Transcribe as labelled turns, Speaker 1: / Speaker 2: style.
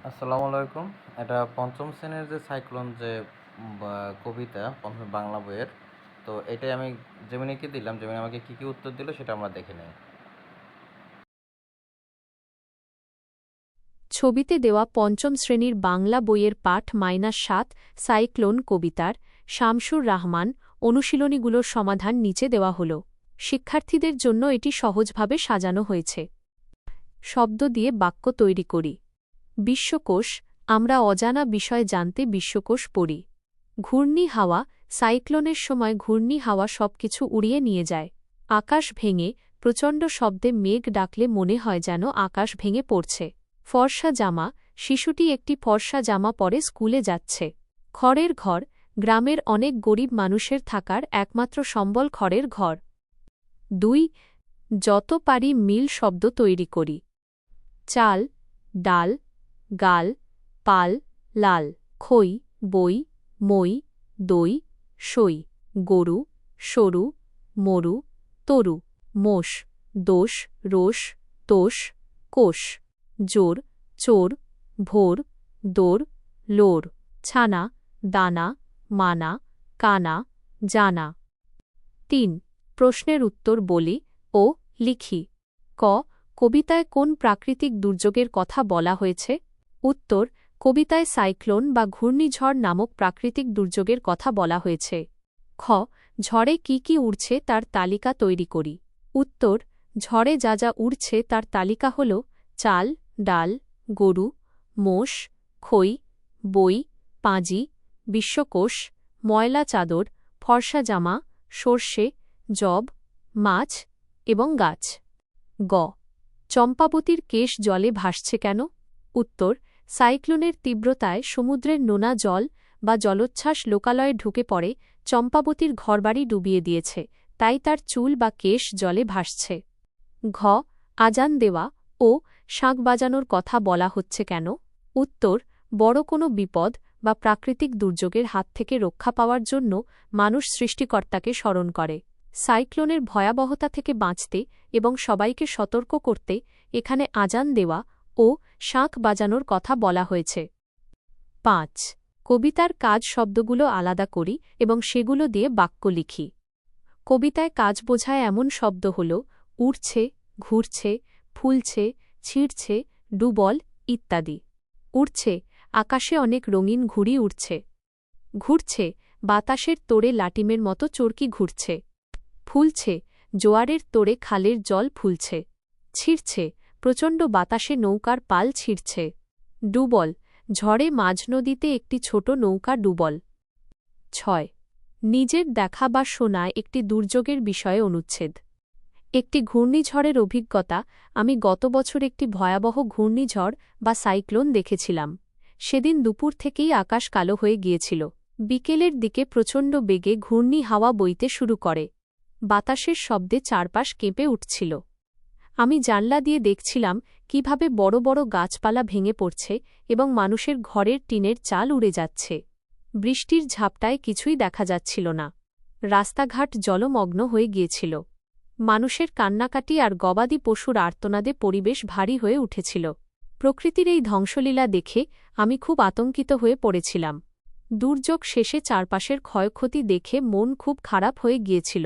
Speaker 1: আসসালামু আলাইকুম। এটা পঞ্চম শ্রেণীর যে সাইক্লোন যে কবিতা পঞ্চম বাংলা বইয়ের। তো এটাই আমি জেমিনিকে দিলাম। জেমিনি আমাকে কি কি উত্তর দিল সেটা আমরা দেখে নিই।
Speaker 2: ছবিতে দেওয়া পঞ্চম শ্রেণীর বাংলা বইয়ের পাঠ -৭ সাইক্লোন কবিতার শামসুর রাহমান অনুশীলনীগুলোর সমাধান নিচে দেওয়া হল। শিক্ষার্থীদের জন্য এটি সহজভাবে সাজানো হয়েছে। শব্দ দিয়ে বাক্য তৈরি করি। বিশ্বকোষ, আমরা অজানা বিষয় জানতে বিশ্বকোষ পড়ি। ঘূর্ণি হাওয়া, সাইক্লোনের সময় ঘূর্ণি হাওয়া সবকিছু উড়িয়ে নিয়ে যায়। আকাশ ভেঙে, প্রচণ্ড শব্দে মেঘ ডাকলে মনে হয় যেন আকাশ ভেঙে পড়ছে। ফর্সা জামা, শিশুটি একটি ফর্সা জামা পরে স্কুলে যাচ্ছে। খড়ের ঘর, গ্রামের অনেক গরিব মানুষের থাকার একমাত্র সম্বল খড়ের ঘর। ২. যত পারি মিল শব্দ তৈরি করি। চাল, ডাল, গাল, পাল, লাল, খই, বই, মই, দই, সই, গরু, সরু, মরু, তরু, মোষ, দোষ, রোষ, তোষ, কোষ, জোর, চোর, ভোর, দোর, লোর, ছানা, দানা, মানা, কানা, জানা। ৩. প্রশ্নের উত্তর বলি ও লিখি। ক. কবিতায় কোন প্রাকৃতিক দুর্যোগের কথা বলা হয়েছে? উত্তর: কবিতায় সাইক্লোন বা ঘূর্ণিঝড় নামক প্রাকৃতিক দুর্যোগের কথা বলা হয়েছে। খ. ঝড়ে কি কি উড়ছে তার তালিকা তৈরি করি। উত্তর: ঝড়ে যা যা উড়ছে তার তালিকা হল চাল, ডাল, গরু, মোষ, খই, বই, পাঁজি, বিশ্বকোষ, ময়লা চাদর, ফর্সা জামা, সর্ষে, যব, মাছ এবং গাছ। গ. চম্পাবতীর কেশ জলে ভাসছে কেন? উত্তর: সাইক্লোনের তীব্রতায় সমুদ্রের নোনা জল বা জলোচ্ছ্বাস লোকালয়ে ঢুকে পড়ে চম্পাবতীর ঘরবাড়ি ডুবিয়ে দিয়েছে, তাই তার চুল বা কেশ জলে ভাসছে। ঘ. আজান দেওয়া ও শাঁখ বাজানোর কথা বলা হচ্ছে কেন? উত্তর: বড় কোনো বিপদ বা প্রাকৃতিক দুর্যোগের হাত থেকে রক্ষা পাওয়ার জন্য মানুষ সৃষ্টিকর্তাকে স্মরণ করে। সাইক্লোনের ভয়াবহতা থেকে বাঁচতে এবং সবাইকে সতর্ক করতে এখানে আজান দেওয়া ও শাঁখ বাজানোর কথা বলা হয়েছে। ৫. কবিতার কাজ শব্দগুলো আলাদা করি এবং সেগুলো দিয়ে বাক্য লিখি। কবিতায় কাজ বোঝায় এমন শব্দ হল উড়ছে, ঘুরছে, ফুলছে, ছিঁড়ছে, ডুবল ইত্যাদি। উড়ছে, আকাশে অনেক রঙিন ঘুড়ি উড়ছে। ঘুরছে, বাতাসের তোড়ে লাটিমের মতো চরকি ঘুরছে। ফুলছে, জোয়ারের তোড়ে খালের জল ফুলছে। ছিঁড়ছে, প্রচণ্ড বাতাসে নৌকার পাল ছিঁড়ছে। ডুবল, ঝড়ে মাঝ নদীতে একটি ছোট নৌকা ডুবল। ৬. নিজের দেখা বা শোনা একটি দুর্যোগের বিষয়ে অনুচ্ছেদ। একটি ঘূর্ণিঝড়ের অভিজ্ঞতা। আমি গত বছর একটি ভয়াবহ ঘূর্ণিঝড় বা সাইক্লোন দেখেছিলাম। সেদিন দুপুর থেকেই আকাশ কালো হয়ে গিয়েছিল। বিকেলের দিকে প্রচণ্ড বেগে ঘূর্ণি হাওয়া বইতে শুরু করে। বাতাসের শব্দে চারপাশ কেঁপে উঠছিল। আমি জানলা দিয়ে দেখছিলাম কিভাবে বড় বড় গাছপালা ভেঙে পড়ছে এবং মানুষের ঘরের টিনের চাল উড়ে যাচ্ছে। বৃষ্টির ঝাপটায় কিছুই দেখা যাচ্ছিল না। রাস্তাঘাট জলমগ্ন হয়ে গিয়েছিল। মানুষের কান্নাকাটি আর গবাদি পশুর আর্তনাদে পরিবেশ ভারী হয়ে উঠেছিল। প্রকৃতির এই ধ্বংসলীলা দেখে আমি খুব আতঙ্কিত হয়ে পড়েছিলাম। দুর্যোগ শেষে চারপাশের ক্ষয়ক্ষতি দেখে মন খুব খারাপ হয়ে গিয়েছিল।